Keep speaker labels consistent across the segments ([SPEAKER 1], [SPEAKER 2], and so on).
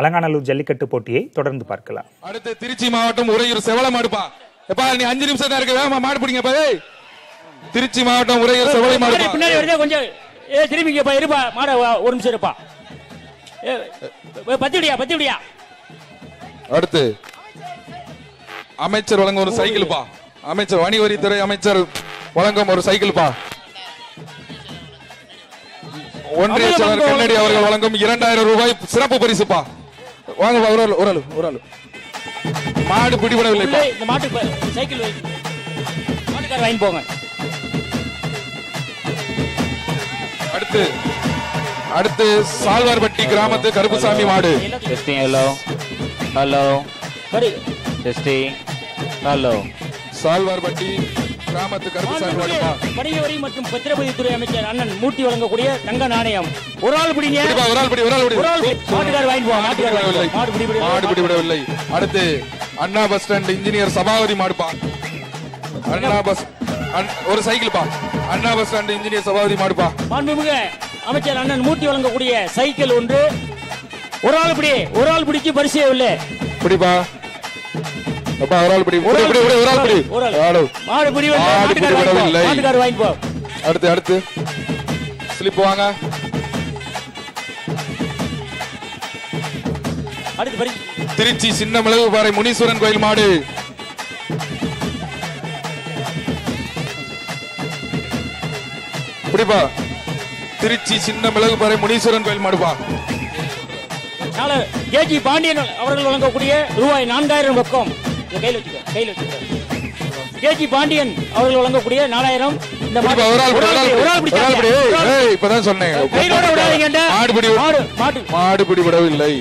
[SPEAKER 1] அலங்காநல்லூர் ஜல்லிக்கட்டு போட்டியை தொடர்ந்து பார்க்கலாம்.
[SPEAKER 2] அடுத்து திருச்சி மாவட்டம் உறையூர் செவல மாடுப்பா. எப்பா நீ 5 நிமிஷம் தான் இருக்கு, வேகமா மாடு பிடிங்கப்பா. திருச்சி மாவட்டம் உறையூர் செவலை மாடு
[SPEAKER 3] பின்னாடி வருதா கொஞ்சம் திரும்பிங்கப்பா. இருப்பா மாட ஒரு நிமிஷம் இருப்பா. பத்திடியா.
[SPEAKER 2] அடுத்து அமைச்சர் வழங்கும் ஒரு சைக்கிள் பா. அமைச்சர் வணிக வரித்துறை அமைச்சர் வழங்கும் ஒரு சைக்கிள் பா. ஒன்றிய செயலர் கண்ணடி அவர்கள் வழங்கும் 2000 ரூபாய் சிறப்பு பரிசுப்பா. வாங்க ஒரு ஆளு மாடு பிடிபடவில்லை.
[SPEAKER 3] இந்த மாட்டு சைக்கிள் மாட்டுக்கார வாங்கி போங்க.
[SPEAKER 2] அடுத்து சால்வார்பட்டி கிராமத்து கருப்புசாமி மாடு.
[SPEAKER 3] ஹலோ
[SPEAKER 2] சால்வார்பட்டி கிராமத்து கருப்புசாமி மாடு.
[SPEAKER 3] வணிக வரி மற்றும் பத்திரப்பதிவுத்துறை அமைச்சர் அண்ணன் மூர்த்தி வழங்கக்கூடிய தங்க நாணயம். ஒரு ஆள் பிடிங்க. மாட்டுக்கார வாங்கி போங்க.
[SPEAKER 2] மாடு பிடிபடவில்லை. அடுத்து அண்ணா பஸ் ஸ்டாண்ட் இன்ஜினியர் சபாபதி மாடுப்பா. அண்ணா பஸ் ஒரு சைக்கிள் பா. அண்ணா பஸ் ஸ்டாண்ட் இன்ஜினியர் சபாபதி மாடுப்பா.
[SPEAKER 3] மாண்புமிகு அமைச்சர் அண்ணன் மூர்த்தி வழங்கக்கூடிய சைக்கிள் ஒன்று. ஒரு ஆள் பிடிச்சு பரிசே இல்லை.
[SPEAKER 2] பிடிப்பா அப்பா. ஒரு ஆள் பிடி.
[SPEAKER 3] மாடு பிடிவில்லை. மாட்டுக்கார வாங்கி போ.
[SPEAKER 2] அடுத்து ஸ்லிப் வாங்க.
[SPEAKER 3] அடுத்து
[SPEAKER 2] திருச்சி சின்ன மிளகுபாறை முனீஸ்வரன் கோயில் மாடு. பிடிப்பா. திருச்சி சின்ன மிளகுபாறை முனீஸ்வரன் கோயில் மாடுப்பா.
[SPEAKER 3] கேஜி பாண்டியன் அவர்கள் வழங்கக்கூடிய ரூபாய் 4000 ரொக்கம். கையில் வச்சுக்க. கேஜி பாண்டியன் அவர்கள் வழங்கக்கூடிய 4000. இந்த
[SPEAKER 2] இப்பதான் சொன்னேன் மாடு பிடிபடவில்லை.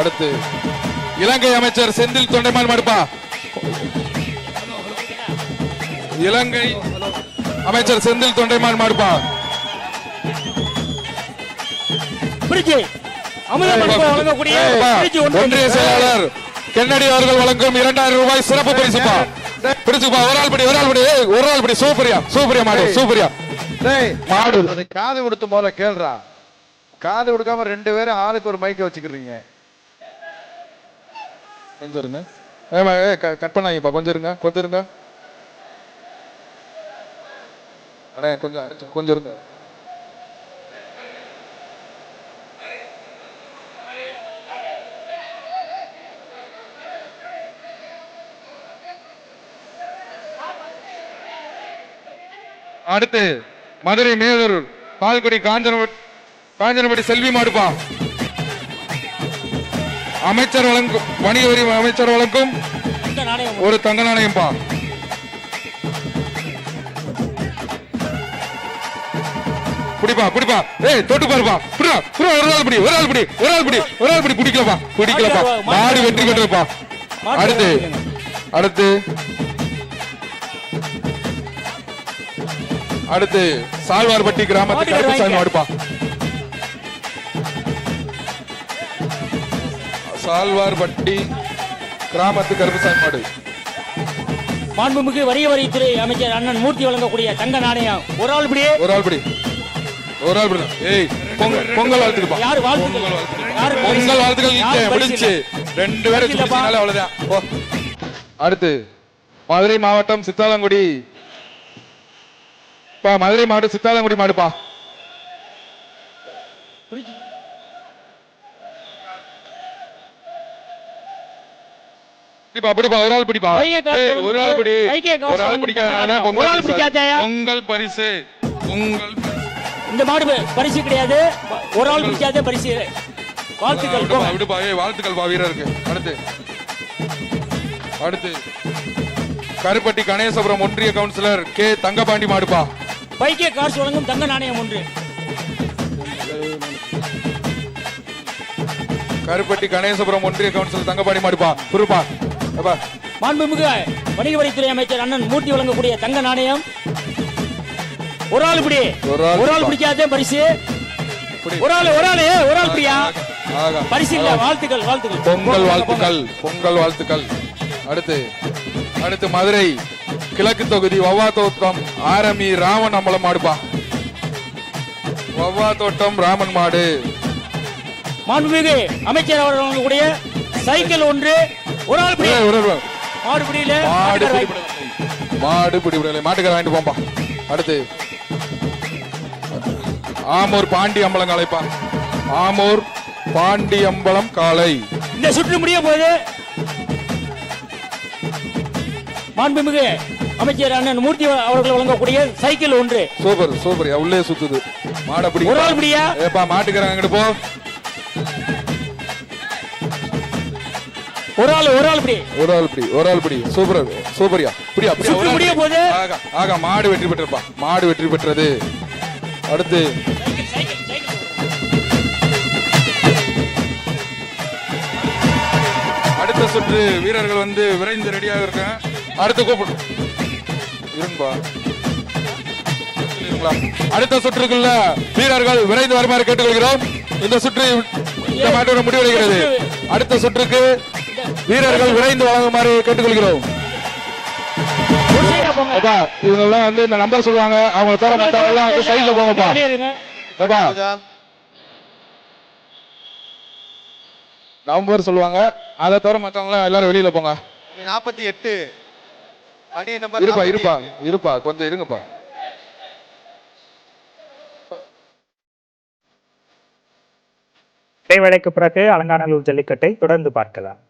[SPEAKER 2] அடுத்து இலங்கை அமைச்சர் செந்தில் தொண்டைமான் மாடுப்பா. இலங்கை அமைச்சர் செந்தில் தொண்டைமான் மாடுப்பா. ஒன்றிய செயலாளர் கென்னடி அவர்கள் வழங்கும் 2000 ரூபாய் சிறப்பு பரிசுப்பா. பிடிச்சுப்பா. ஒரு ஆள் படி. சூப்பரியா மாடு.
[SPEAKER 4] காது கொடுத்து போல கேள்றா. காது கொடுக்காம 2 பேரும் ஆளுக்கு ஒரு மைக்க வச்சுக்கிறீங்க.
[SPEAKER 2] கொஞ்சம் இருங்க. கட் பண்ணாங்கப்பா. கொஞ்சம் இருங்க. அண்ணே கொஞ்சம் இருங்க. அடுத்து மதுரை மேலூர் பால்குடி காஞ்சனபடி செல்வி மாடுப்பா. அமைச்சர் வழங்கும் வணிக வரி அமைச்சர் வழங்கும் ஒரு தங்க நாணயம் பா. பிடிப்பா. தொட்டு பாருப்பா. ஒரு ஆள் பிடி. பிடிக்கலப்பா. மாடு வெற்றி பெற்றப்பா. அடுத்து சால்வார்பட்டி கிராமத்து கருப்புசாமி மாடுப்பா. சால்வார்பட்டி கிராமத்து கருப்புசாமி மாடு.
[SPEAKER 3] மாண்புமிகு வணிக வரித்துறை அமைச்சர் அண்ணன் மூர்த்தி வழங்கக்கூடிய தங்க நாணயம். ஒரு ஆள் பிடி. பொங்கல் வாழ்த்துக்குப்பா. பொங்கல் வாழ்த்துக்கள் முடிச்சு 2 பேரும் அவ்வளவுதான். அடுத்து மதுரை மாவட்டம் சித்தாலங்குடி. மதுரை மாவட்டம் சித்தாலங்குடி மாடுப்பா. ஒரு ஆள் பிடிப்பா. பொங்கல் பரிசு. இந்த மாடு பரிசு கிடையாது. ஒரு ஆள் பிடிக்காத பரிசு. வாழ்த்துக்கள் வீரருக்கு. அடுத்து கருப்பட்டி கணேசபுரம் ஒன்றிய கவுன்சிலர் கே தங்கபாண்டி மாடுப்பா. பைக்கே காசு வழங்கும் தங்க நாணயம் ஒன்று. கருப்பட்டி கணேசபுரம் ஒன்றிய கவுன்சிலர் தங்கபாண்டி மாடுப்பா. குருப்பா. மாண்புமிகு வணிக வரித்துறை அமைச்சர் அண்ணன் மூர்த்தி வழங்கக்கூடிய தங்க நாணயம். ஒரு ஆள் பிடிக்காத பரிசு. ஒரு ஆள் பிடியா பரிசு இல்ல. வாழ்த்துக்கள். பொங்கல் வாழ்த்துக்கள். அடுத்து மதுரை கிழக்கு தொகுதி வவ்வா தோட்டம் ஆரமி ராமன் அம்பலம் மாடுப்பா. வவ்வா தோட்டம் ராமன் மாடு. மாண்புமிகு அமைச்சர் அவர்கள் வழங்கக்கூடிய சைக்கிள் ஒன்று ஒரு ஆள் பிடி. மாடுபிடியில
[SPEAKER 2] மாடு பிடி மாட்டுக்கார வாங்கிட்டு போம்பா. அடுத்து ஆமூர் பாண்டி அம்பலம் காளைப்பா. ஆமூர் பாண்டி அம்பலம் காளை.
[SPEAKER 3] இந்த சுற்று முடிய போது மாண்புமிகு அமைச்சர் அண்ணன் மூர்த்தி அவர்கள் வழங்கக்கூடிய சைக்கிள் ஒன்று.
[SPEAKER 2] சூப்பர் சூப்பர், உள்ளே சுத்துது மாட பிடி.
[SPEAKER 3] ஒரு ஆள் பிடியா?
[SPEAKER 2] ஏப்பா மாட்டுக்காரங்க அங்கிட்டு போ.
[SPEAKER 3] ஒரு ஆள் பிடி.
[SPEAKER 2] ஒரு ஆள் பிடி. சூப்பர் சூப்பரியா. பிடியா
[SPEAKER 3] சுற்று முடிய போது
[SPEAKER 2] ஆகா மாடு வெற்றி பெற்றப்பா. மாடு வெற்றி பெற்றது. அடுத்து அடுத்த சுற்று வீரர்கள் வந்து விரைந்து ரெடியாக இருக்காங்க. அடுத்து கூப்பிடு இருப்பா. அடுத்த சுற்றுக்குள்ள வீரர்கள் விரைந்து வருமாறு கேட்டுக்கொள்கிறோம். இந்த சுற்று இந்த மாட்டோட முடிவடைகிறது. அடுத்த சுற்றுக்கு வீரர்கள் விரைந்து வழங்குமாறு கேட்டுக்கொள்கிறோம். இவங்க எல்லாம் வந்து இந்த நம்பர் சொல்லுவாங்க, அவங்க தர மற்றவங்க வந்து சைட்ல போங்கப்பா. நம்பர் சொல்லுவாங்க, அதை தவிர மற்றவங்க எல்லாரும் வெளியில போங்க.
[SPEAKER 4] 48
[SPEAKER 2] இருப்பா கொஞ்சம் இருங்கப்பா.
[SPEAKER 1] இடைவேளைக்கு பிறகு அலங்காநல்லூர் ஜல்லிக்கட்டை தொடர்ந்து பார்க்கலாம்.